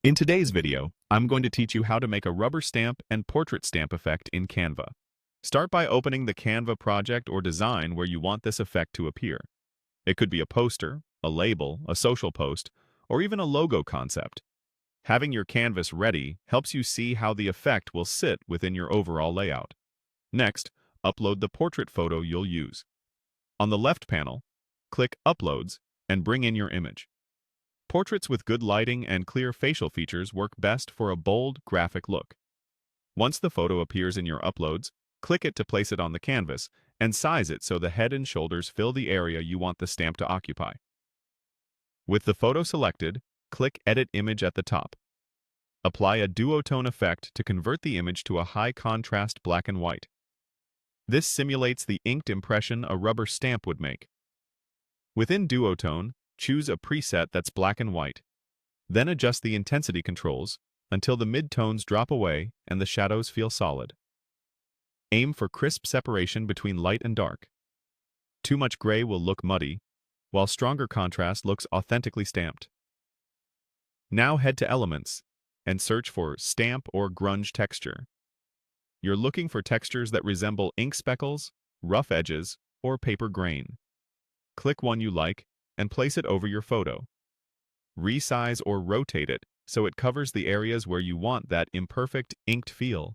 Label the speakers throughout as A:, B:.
A: In today's video, I'm going to teach you how to make a rubber stamp and portrait stamp effect in Canva. Start by opening the Canva project or design where you want this effect to appear. It could be a poster, a label, a social post, or even a logo concept. Having your canvas ready helps you see how the effect will sit within your overall layout. Next, upload the portrait photo you'll use. On the left panel, click Uploads and bring in your image. Portraits with good lighting and clear facial features work best for a bold, graphic look. Once the photo appears in your uploads, click it to place it on the canvas and size it so the head and shoulders fill the area you want the stamp to occupy. With the photo selected, click Edit Image at the top. Apply a duotone effect to convert the image to a high-contrast black and white. This simulates the inked impression a rubber stamp would make. Within duotone, choose a preset that's black and white. Then adjust the intensity controls until the mid-tones drop away and the shadows feel solid. Aim for crisp separation between light and dark. Too much gray will look muddy, while stronger contrast looks authentically stamped. Now head to Elements and search for Stamp or Grunge texture. You're looking for textures that resemble ink speckles, rough edges, or paper grain. Click one you like and place it over your photo. Resize or rotate it so it covers the areas where you want that imperfect inked feel.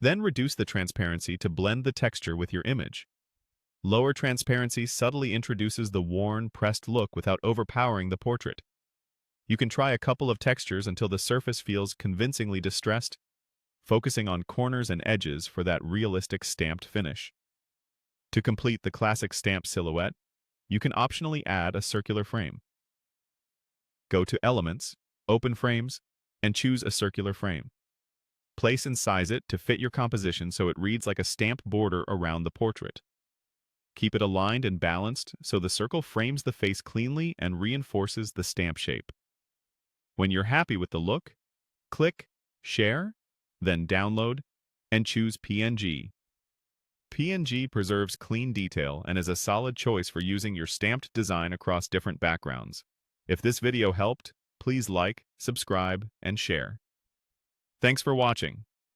A: Then reduce the transparency to blend the texture with your image. Lower transparency subtly introduces the worn, pressed look without overpowering the portrait. You can try a couple of textures until the surface feels convincingly distressed, focusing on corners and edges for that realistic stamped finish. To complete the classic stamp silhouette, you can optionally add a circular frame. Go to Elements, Open Frames, and choose a circular frame. Place and size it to fit your composition so it reads like a stamp border around the portrait. Keep it aligned and balanced so the circle frames the face cleanly and reinforces the stamp shape. When you're happy with the look, click Share, then Download, and choose PNG. PNG preserves clean detail and is a solid choice for using your stamped design across different backgrounds. If this video helped, please like, subscribe, and share. Thanks for watching.